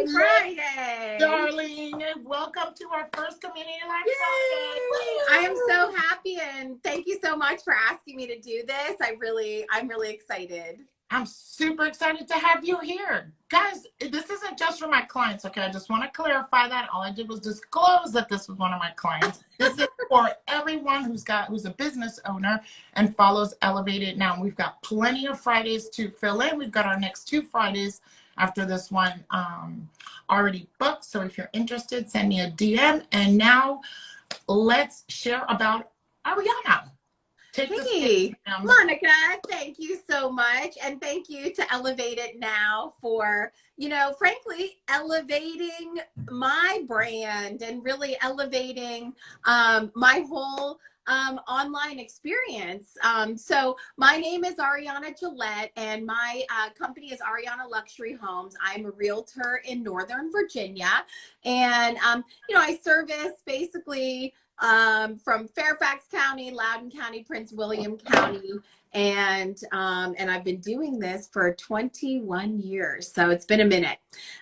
Happy Friday. Darling, welcome to our first Community Live Friday. I am so happy, and thank you so much for asking me to do this. I'm really excited. I'm super excited to have you here. Guys, this isn't just for my clients, okay? I just want to clarify that. All I did was disclose that this was one of my clients. This is for everyone who's a business owner and follows Elevated Now. We've got plenty of Fridays to fill in. We've got our next 2 Fridays after this one already booked. So if you're interested, send me a DM. And now let's share about Ariana. Hey, Monica, thank you so much. And thank you to Elevate It Now for, frankly, elevating my brand and really elevating my whole online experience. So my name is Ariana Gillette, and my company is Ariana Luxury Homes. I'm a realtor in Northern Virginia, and I service basically from Fairfax County, Loudoun County, Prince William County, and I've been doing this for 21 years, so it's been a minute.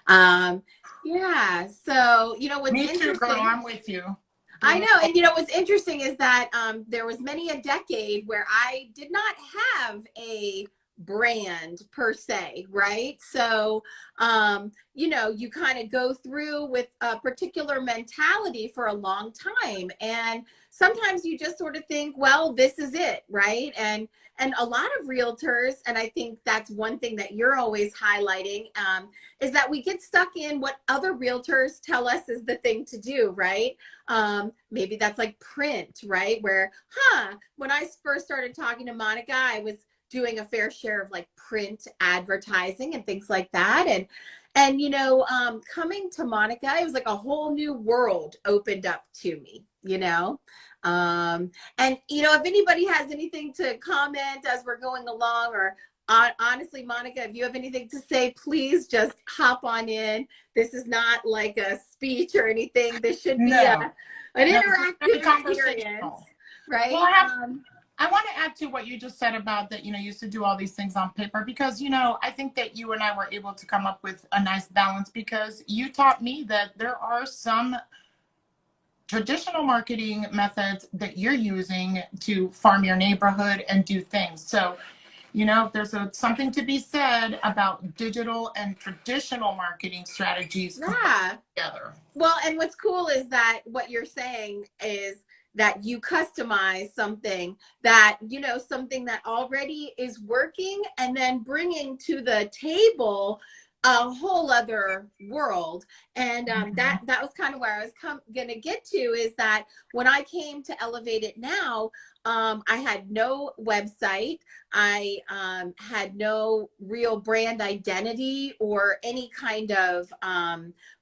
Yeah, so what's Me interesting, too, girl. I'm with you. I know, and what's interesting is that there was many a decade where I did not have a brand per se, right? So you kind of go through with a particular mentality for a long time, and sometimes you just sort of think, well, this is it, right? And a lot of realtors, and I think that's one thing that you're always highlighting, is that we get stuck in what other realtors tell us is the thing to do, right? Maybe that's like print, right? Where, when I first started talking to Monica, I was doing a fair share of like print advertising and things like that. And coming to Monica, it was like a whole new world opened up to me, and if anybody has anything to comment as we're going along, or honestly, Monica, if you have anything to say, please just hop on in. This is not like a speech or anything. This should be an interactive experience, right? Well, I want to add to what you just said about that, you used to do all these things on paper, because, I think that you and I were able to come up with a nice balance, because you taught me that there are some traditional marketing methods that you're using to farm your neighborhood and do things. So, there's something to be said about digital and traditional marketing strategies together. Well, and what's cool is that what you're saying is that you customize something that, something that already is working, and then bringing to the table a whole other world. And that was kind of where I was going to get to, is that when I came to Elevate It Now, I had no website. I had no real brand identity or any kind of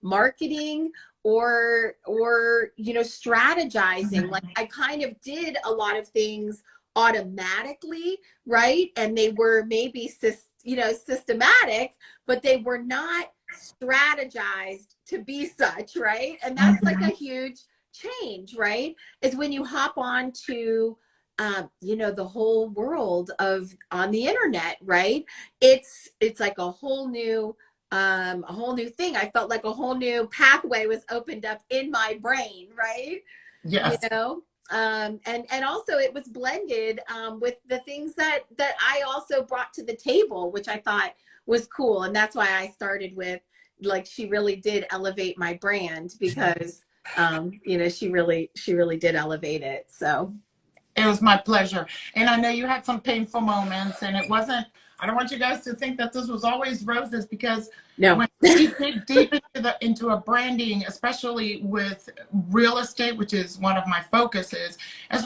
marketing or strategizing. Like, I kind of did a lot of things automatically, right? And they were maybe systematic, but they were not strategized to be such, right? And that's like a huge change, right? Is when you hop on to the whole world on the internet, right? It's like a whole new thing. I felt like a whole new pathway was opened up in my brain, right? Yes. And also it was blended with the things that I also brought to the table, which I thought was cool. And that's why I started with, like, she really did elevate my brand, because she really did elevate it. So it was my pleasure. And I know you had some painful moments, and it wasn't, I don't want you guys to think that this was always roses, because when we dig deep into a branding, especially with real estate, which is one of my focuses, I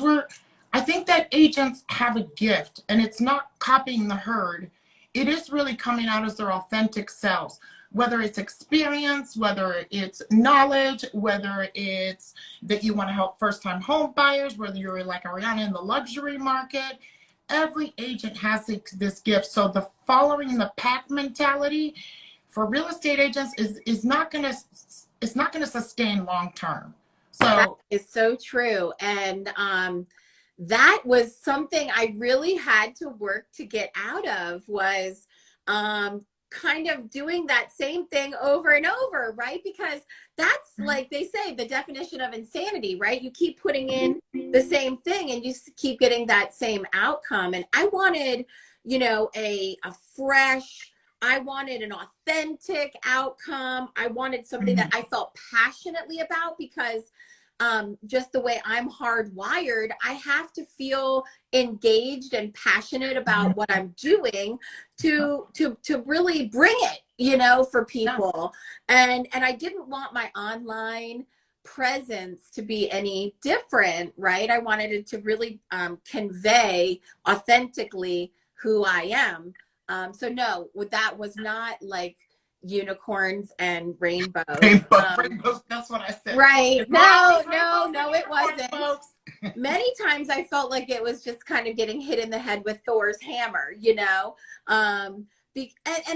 think that agents have a gift, and it's not copying the herd. It is really coming out as their authentic selves, whether it's experience, whether it's knowledge, whether it's that you want to help first-time home buyers, whether you're like Ariana in the luxury market. Every agent has this gift. So the following the pack mentality for real estate agents is not going to sustain long term. So that is so true. And that was something I really had to work to get out of, was kind of doing that same thing over and over, right? Because that's, like they say, the definition of insanity, right? You keep putting in the same thing and you keep getting that same outcome. And I wanted, you know, a fresh, I wanted an authentic outcome. I wanted something that I felt passionately about, because just the way I'm hardwired, I have to feel engaged and passionate about what I'm doing to really bring it, you know, for people. And I didn't want my online presence to be any different, right? I wanted it to really convey authentically who I am. So no, that was not like unicorns and rainbows. Rainbows, that's what I said. Right. No, it wasn't. Folks. Many times I felt like it was just kind of getting hit in the head with Thor's hammer, you know? And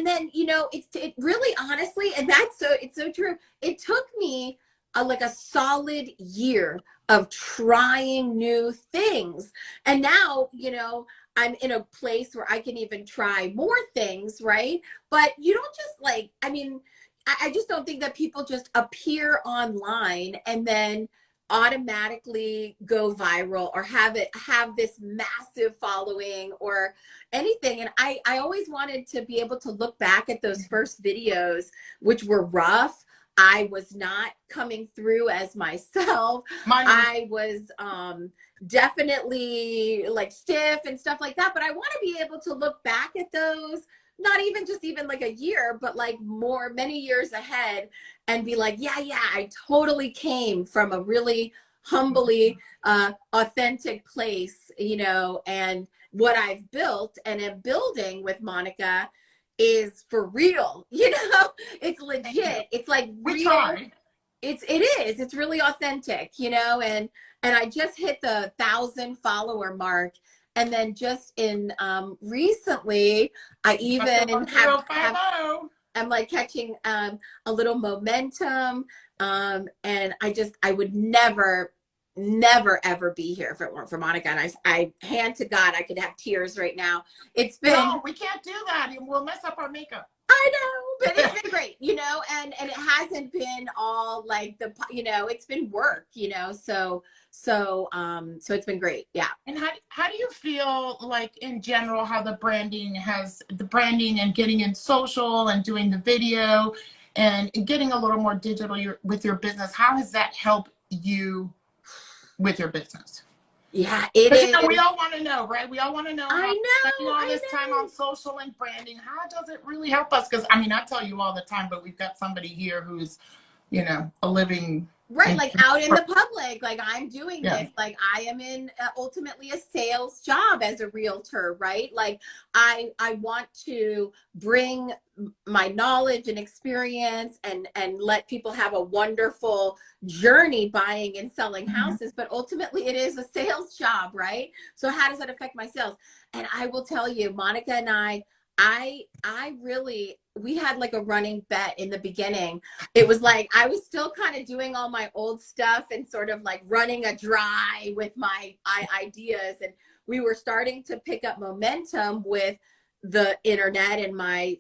then, you know, it really, honestly, and it's so true. It took me like a solid year of trying new things. And now, you know, I'm in a place where I can even try more things, right? But you don't just like, I mean, I just don't think that people just appear online and then automatically go viral or have this massive following or anything. And I always wanted to be able to look back at those first videos, which were rough. I was not coming through as myself. I was definitely like stiff and stuff like that. But I want to be able to look back at those, not even just even like a year, but like many years ahead, and be like, yeah, I totally came from a really humbly authentic place, you know, and what I've built and am building with Monica is for real, you know. It's legit. It's like real. It's really authentic, you know. And I just hit the 1,000 follower mark, and then just in recently I even I'm like catching a little momentum, and I would never ever be here if it weren't for Monica. And I hand to God, I could have tears right now. It's been, no, we can't do that, we'll mess up our makeup. I know, but it's been great, you know, and it hasn't been all like you know, it's been work, you know, so it's been great. Yeah. And how do you feel like in general, how the branding and getting in social and doing the video and getting a little more digital with your business, how has that helped you with your business? Yeah, it is. You know, we all want to know, right? We all want to know. I know. Spending all this time on social and branding, how does it really help us? Because I mean, I tell you all the time, but we've got somebody here who's, you know, a living. Right, like out in the public, like I'm doing this, like I am in ultimately a sales job as a realtor, right? Like I want to bring my knowledge and experience and let people have a wonderful journey buying and selling houses, but ultimately it is a sales job, right? So how does that affect my sales? And I will tell you, Monica and I really, we had like a running bet in the beginning. It was like I was still kind of doing all my old stuff and sort of like running a dry with my ideas, and we were starting to pick up momentum with the internet and my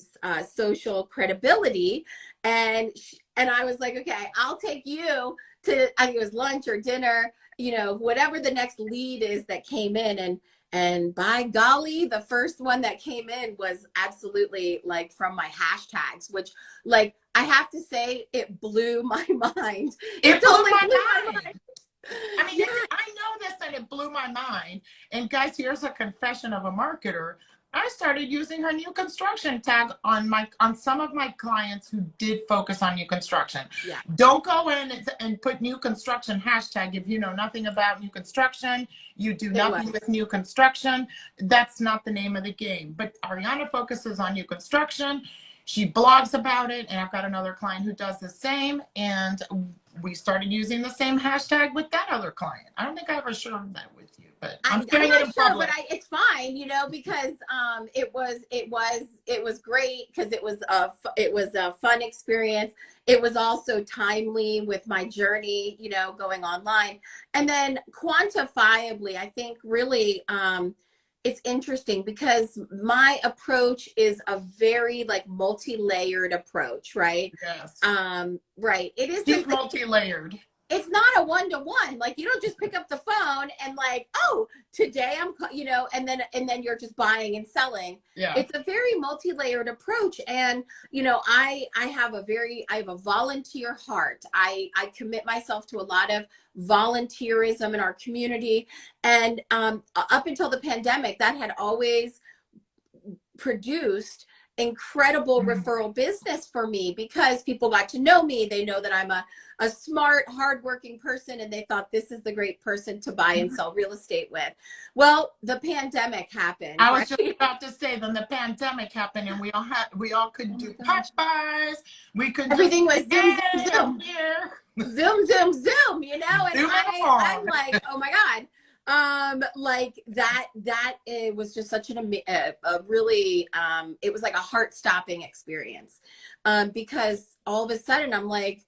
social credibility, and I was like, okay, I'll take you to, I think it was lunch or dinner, you know, whatever the next lead is that came in. And by golly, the first one that came in was absolutely like from my hashtags, which, like, I have to say, it blew my mind. It totally blew my mind. I mean, I know this, and it blew my mind. And guys, here's a confession of a marketer. I started using her new construction tag on some of my clients who did focus on new construction. Yeah. Don't go in and put new construction hashtag if you know nothing about new construction. You do nothing with new construction. That's not the name of the game. But Ariana focuses on new construction. She blogs about it, and I've got another client who does the same. And we started using the same hashtag with that other client. I don't think I ever shared that with you, but I'm doing it in public. But it's fine, you know, because it was great because it was a fun experience. It was also timely with my journey, you know, going online, and then quantifiably, I think really it's interesting because my approach is a very like multi-layered approach, right? Yes. Right. It is He's multi-layered. It's not a one-to-one. Like, you don't just pick up the phone and like, oh, today I'm, you know, and then you're just buying and selling. Yeah. It's a very multi-layered approach. And, you know, I have a volunteer heart. I commit myself to a lot of volunteerism in our community. And up until the pandemic, that had always produced incredible referral business for me because people got to know me. They know that I'm a smart, hardworking person, and they thought this is the great person to buy and sell real estate with. Well, the pandemic happened. I was just about to say, then the pandemic happened, and we all couldn't do pop-bys. We could everything was Zoom, Zoom, Zoom, Zoom, Zoom, you know, and I'm like, oh my God. Like that it was just such a really, it was like a heart-stopping experience, because all of a sudden I'm like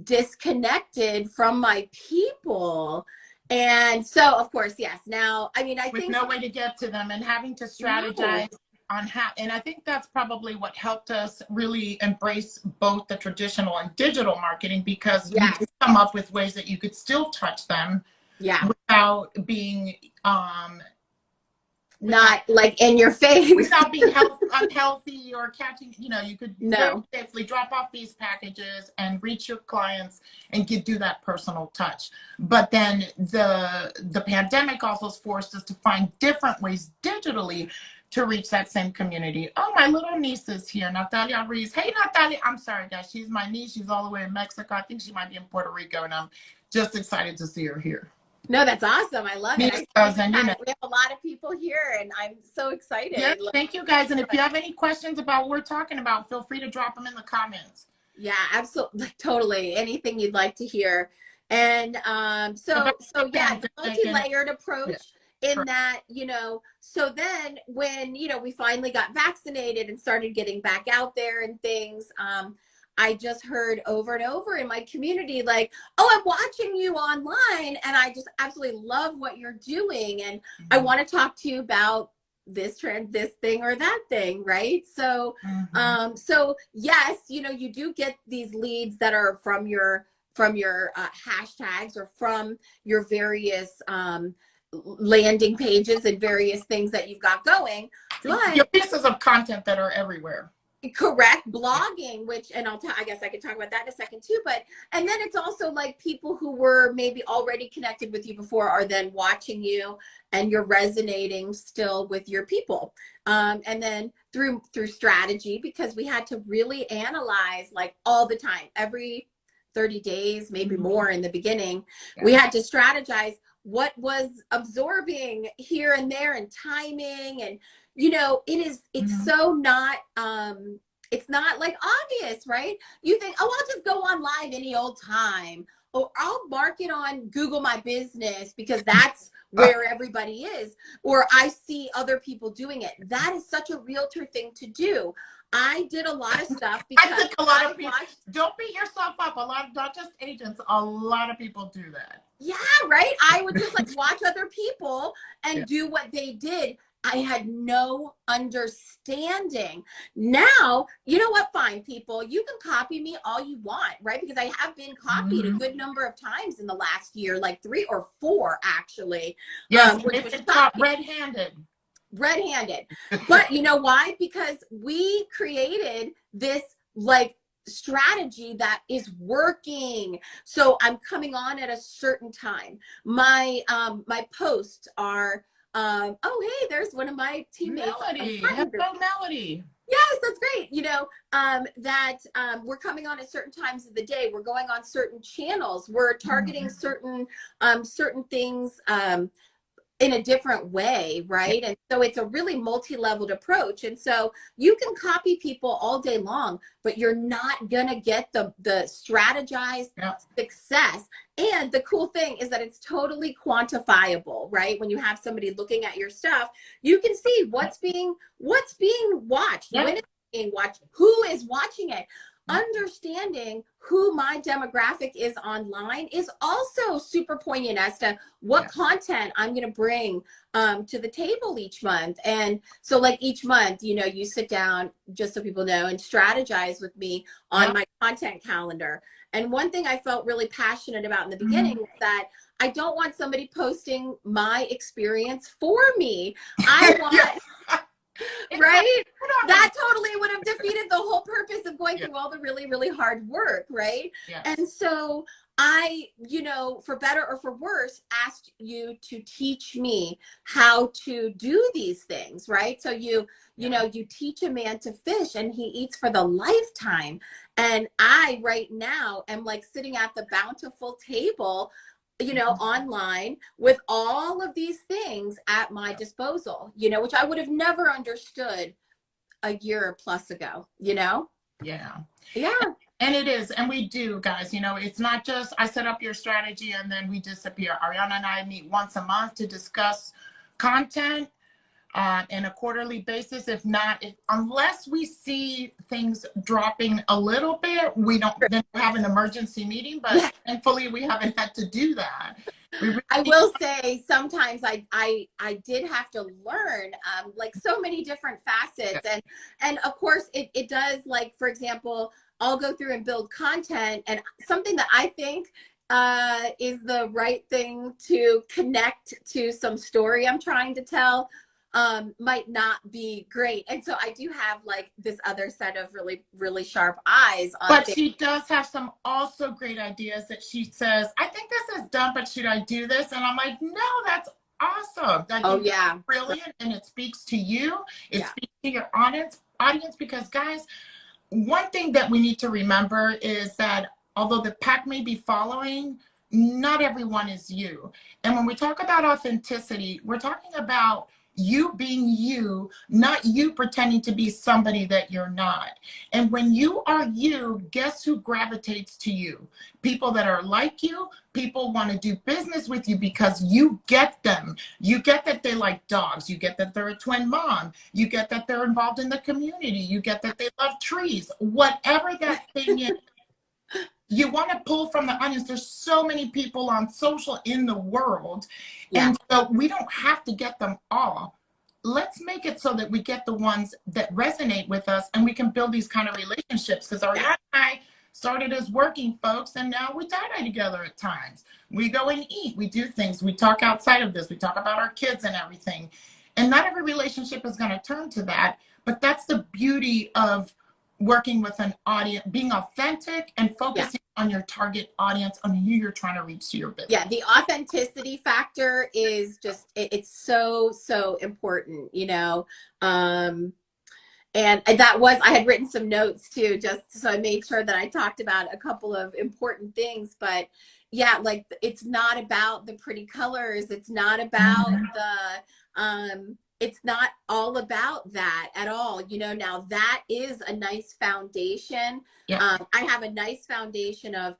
disconnected from my people. And so of course, yes, now, I mean, I think no way to get to them and having to strategize on how, and I think that's probably what helped us really embrace both the traditional and digital marketing, because we could come up with ways that you could still touch them. Yeah. Without being not like in your face. Without being unhealthy or catching, you know, you could very safely drop off these packages and reach your clients and do that personal touch. But then the pandemic also forced us to find different ways digitally to reach that same community. Oh, my little niece is here, Natalia Reese. Hey, Natalia. I'm sorry, guys. She's my niece. She's all the way in Mexico. I think she might be in Puerto Rico, and I'm just excited to see her here. No, that's awesome. I love it. We have a lot of people here, and I'm so excited. Yeah, thank you, guys. And if you have any questions about what we're talking about, feel free to drop them in the comments. Yeah, absolutely. Totally. Anything you'd like to hear. And so yeah, the multi-layered approach in that, you know, so then when, you know, we finally got vaccinated and started getting back out there and things, I just heard over and over in my community, like, oh, I'm watching you online and I just absolutely love what you're doing. And I want to talk to you about this thing or that thing. Right. So, so yes, you know, you do get these leads that are from your hashtags or from your various, landing pages and various things that you've got going. But your pieces of content that are everywhere. Correct. Blogging, which, and I guess I could talk about that in a second too, but, and then it's also like people who were maybe already connected with you before are then watching you and you're resonating still with your people. And then through strategy, because we had to really analyze like all the time, every 30 days, maybe more in the beginning, we had to strategize what was absorbing here and there and timing. And you know, it's so not, it's not like obvious, right? You think, oh, I'll just go on live any old time, or I'll market on Google My Business because that's where everybody is, or I see other people doing it. That is such a realtor thing to do. I did a lot of stuff because I think a lot of people, don't beat yourself up. A lot of, not just agents, a lot of people do that. Yeah, right? I would just like watch other people and do what they did. I had no understanding. Now, you know what? Fine, people, you can copy me all you want, right? Because I have been copied a good number of times in the last year, like 3 or 4 actually. Yes, it's red-handed. Red-handed. But you know why? Because we created this like strategy that is working. So I'm coming on at a certain time. My my posts are oh, hey, there's one of my teammates. Melody. Hello, Melody. Yes, that's great. You know, we're coming on at certain times of the day. We're going on certain channels. We're targeting certain things in a different way, right? And so it's a really multi-leveled approach. And so you can copy people all day long, but you're not gonna get the strategized success. And the cool thing is that it's totally quantifiable, right? When you have somebody looking at your stuff, you can see what's being watched, when it's being watched, who is watching it. understanding who my demographic is online is also super poignant as to what content I'm going to bring to the table each month. And so like each month, you know, you sit down, just so people know, and strategize with me on my content calendar. And one thing I felt really passionate about in the beginning is that I don't want somebody posting my experience for me. I want right? That totally would have defeated the whole purpose of going through all the really, really hard work, right? Yes. And so I, you know, for better or for worse, asked you to teach me how to do these things, right? So you know, you teach a man to fish and he eats for the lifetime. And I right now am like sitting at the bountiful table, you know, online with all of these things at my disposal, you know, which I would have never understood a year plus ago, you know? Yeah. Yeah. And it is. And we do, guys, you know, it's not just I set up your strategy and then we disappear. Ariana and I meet once a month to discuss content in a quarterly basis. If not, unless we see things dropping a little bit, we don't then have an emergency meeting, but thankfully we haven't had to do that. I will say sometimes I did have to learn like so many different facets, and of course it does, like, for example, I'll go through and build content, and something that I think is the right thing to connect to some story I'm trying to tell might not be great. And so I do have like this other set of really, really sharp eyes on but things. She does have some also great ideas that she says, I think this is dumb, but should I do this? And I'm like, no, that's awesome. That brilliant. And it speaks to you. It speaks to your audience, because guys, one thing that we need to remember is that although the pack may be following, not everyone is you. And when we talk about authenticity, we're talking about you being you, not you pretending to be somebody that you're not. And when you are you, guess who gravitates to you? People that are like you. People want to do business with you because you get them. You get that they like dogs. You get that they're a twin mom. You get that they're involved in the community. You get that they love trees. Whatever that thing is, you want to pull from the audience. There's so many people on social in the world. And so we don't have to get them all. Let's make it so that we get the ones that resonate with us and we can build these kind of relationships. Because Ariana and I started as working folks and now we tie-dye together at times. We go and eat, we do things, we talk outside of this, we talk about our kids and everything. And not every relationship is going to turn to that, but that's the beauty of working with an audience, being authentic and focusing on your target audience, on who you're trying to reach to your business. Yeah, the authenticity factor is just, it's so, so important, you know. And that was, I had written some notes too, just so I made sure that I talked about a couple of important things. But yeah, like, it's not about the pretty colors. It's not about it's not all about that at all. You know, now that is a nice foundation. I have a nice foundation of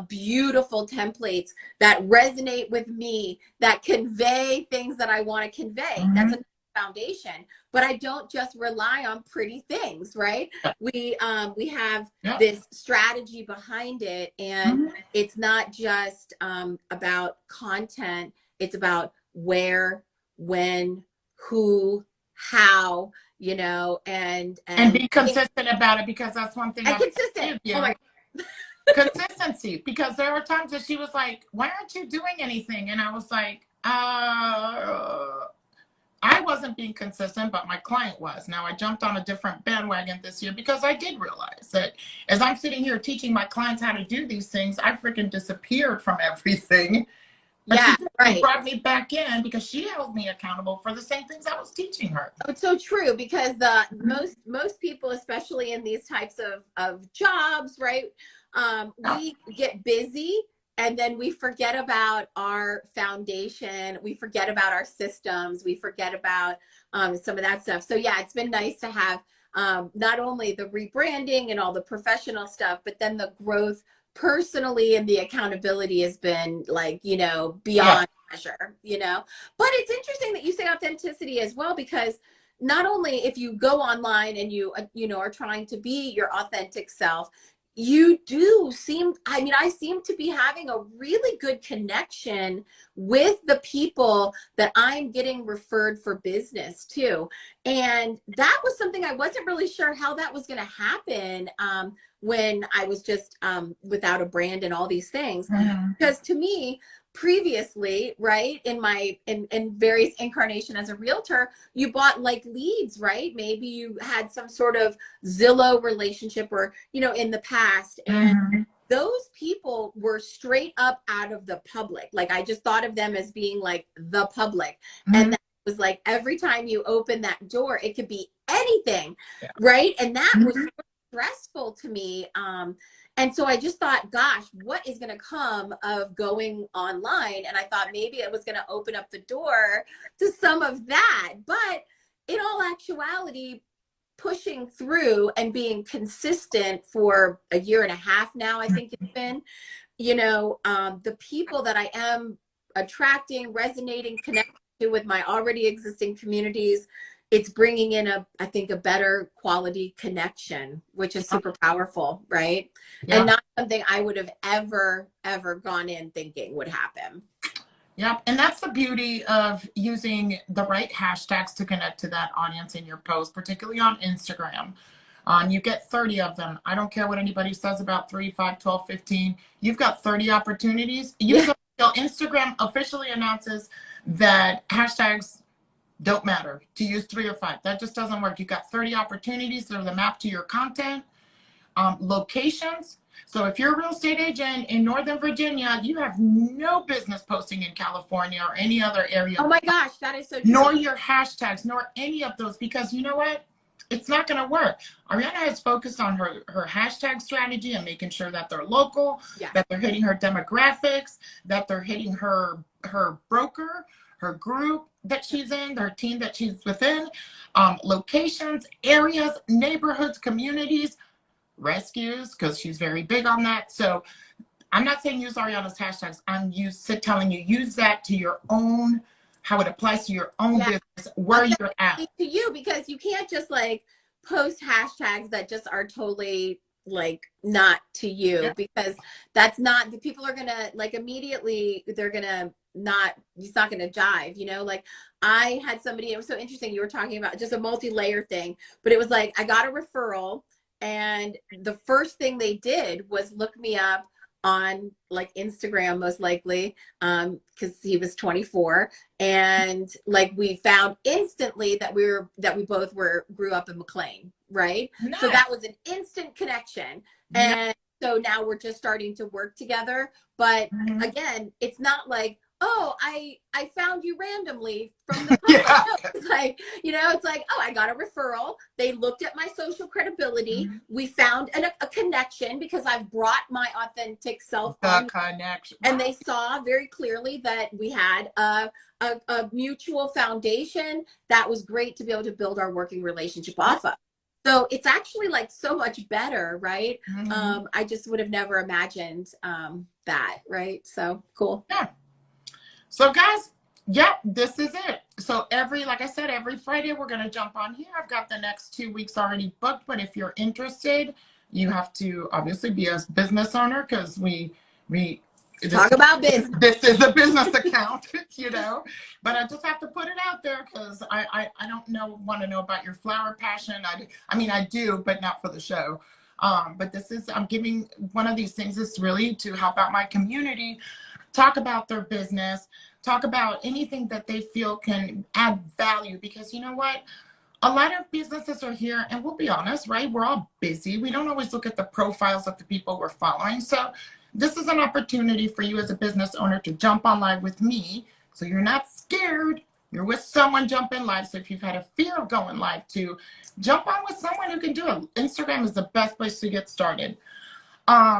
beautiful templates that resonate with me, that convey things that I want to convey. That's a foundation, but I don't just rely on pretty things, right? We have this strategy behind it, and it's not just about content. It's about where, when, who, how, you know, and be consistent about it, because that's one thing. And consistent. Oh my God. Consistency, because there were times that she was like, why aren't you doing anything? And I was like, I wasn't being consistent, but my client was. Now I jumped on a different bandwagon this year because I did realize that as I'm sitting here teaching my clients how to do these things, I freaking disappeared from everything. But she brought me back in because she held me accountable for the same things I was teaching her. It's so true, because most people, especially in these types of jobs, right? We get busy and then we forget about our foundation. We forget about our systems. We forget about some of that stuff. So yeah, it's been nice to have not only the rebranding and all the professional stuff, but then the growth personally, and the accountability has been, like, you know, beyond measure, you know. But it's interesting that you say authenticity as well, because not only if you go online and you are trying to be your authentic self, you do seem, I mean, I seem to be having a really good connection with the people that I'm getting referred for business to. And that was something I wasn't really sure how that was going to happen when I was just without a brand and all these things. Because to me, previously, right, in various incarnation as a realtor, you bought like leads, right? Maybe you had some sort of Zillow relationship, or in the past, and those people were straight up out of the public. Like, I just thought of them as being like the public. And that was like, every time you open that door, it could be anything, right? And that was so stressful to me. And so I just thought, gosh, what is going to come of going online? And I thought maybe it was going to open up the door to some of that. But in all actuality, pushing through and being consistent for a year and a half now, I think it's been, the people that I am attracting, resonating, connecting to with my already existing communities, it's bringing in I think a better quality connection, which is super powerful, right? And not something I would have ever gone in thinking would happen. Yep. And that's the beauty of using the right hashtags to connect to that audience in your post, particularly on Instagram. You get 30 of them. I don't care what anybody says about 3, 5, 12, 15. You've got 30 opportunities. Instagram officially announces that hashtags don't matter to use 3 or 5. That just doesn't work. You've got 30 opportunities. They're the map to your content. Locations. So if you're a real estate agent in Northern Virginia, you have no business posting in California or any other area. Oh my gosh, that is so true. Nor your hashtags, nor any of those, because you know what? It's not going to work. Ariana has focused on her hashtag strategy and making sure that they're local, that they're hitting her demographics, that they're hitting her broker, her group that she's in, her team that she's within, locations, areas, neighborhoods, communities, rescues, because she's very big on that. So I'm not saying use Ariana's hashtags. I'm telling you, use that to your own, how it applies to your own business, where you're at. To you, because you can't just like post hashtags that just are totally like not to you, because that's not, the people are gonna like immediately, they're gonna not, it's not gonna jive, like I had somebody, it was so interesting, you were talking about just a multi-layer thing, but it was like I got a referral, and the first thing they did was look me up on like Instagram, most likely, because he was 24, and like we found instantly that we both grew up in McLean, right? Nice. So that was an instant connection, and so now we're just starting to work together. But again, it's not like, oh, I found you randomly from the public. No, it's like, it's like, oh, I got a referral. They looked at my social credibility. We found a connection because I've brought my authentic self on. Connection. And they saw very clearly that we had a mutual foundation that was great to be able to build our working relationship off of. So it's actually like so much better, right? I just would have never imagined that, right? So cool. Yeah. So guys, this is it. So like I said, every Friday we're going to jump on here. I've got the next 2 weeks already booked, but if you're interested, you have to obviously be a business owner, because we talk about business. This is a business account, but I just have to put it out there, because I don't want to know about your flower passion. I mean, I do, but not for the show. But I'm giving one of these things is really to help out my community, talk about their business, talk about anything that they feel can add value, because you know what? A lot of businesses are here, and we'll be honest, right? We're all busy. We don't always look at the profiles of the people we're following. So this is an opportunity for you as a business owner to jump on live with me. So you're not scared. You're with someone, jump in live. So if you've had a fear of going live, to jump on with someone who can do it. Instagram is the best place to get started.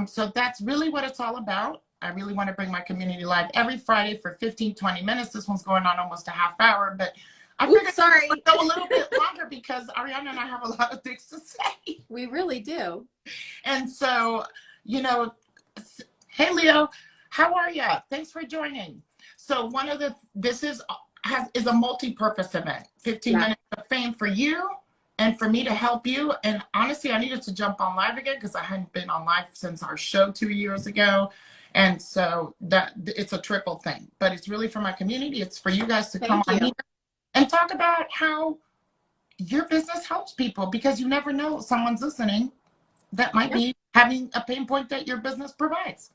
So that's really what it's all about. I really want to bring my community live every Friday for 15, 20 minutes. This one's going on almost a half hour, but I figured sorry. I'd go a little bit longer because Ariana and I have a lot of things to say. We really do. And so, hey Leo, how are you? Thanks for joining. So this is is a multi-purpose event. 15 minutes of fame for you and for me to help you. And honestly, I needed to jump on live again because I hadn't been on live since our show 2 years ago. And so that it's a triple thing, but it's really for my community. It's for you guys to come on here and talk about how your business helps people, because you never know, someone's listening that might be having a pain point that your business provides.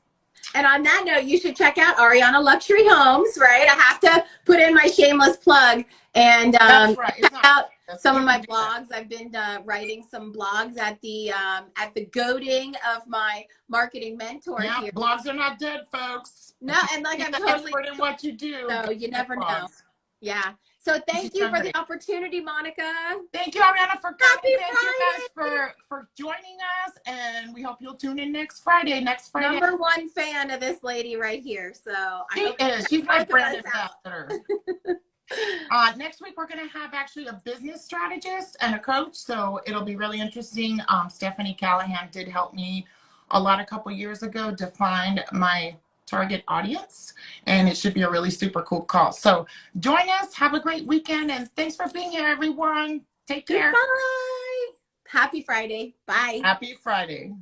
And on that note, you should check out Ariana Luxury Homes, right? I have to put in my shameless plug and check out some of my blogs. I've been writing some blogs at the goading of my marketing mentor here. Blogs are not dead, folks. No, and like I'm totally expert in what you do. So you never know. Yeah. So thank you for the opportunity, Monica. Thank you, Ariana, for coming. Thank you guys for joining us, and we hope you'll tune in next Friday. Number one fan of this lady right here. So she's my brand ambassador. Next week we're going to have actually a business strategist and a coach, so it'll be really interesting. Stephanie Callahan did help me a lot a couple years ago to find my target audience, and it should be a really super cool call. So join us, have a great weekend, and thanks for being here, everyone. Take care. Bye. Happy Friday. Bye. Happy Friday.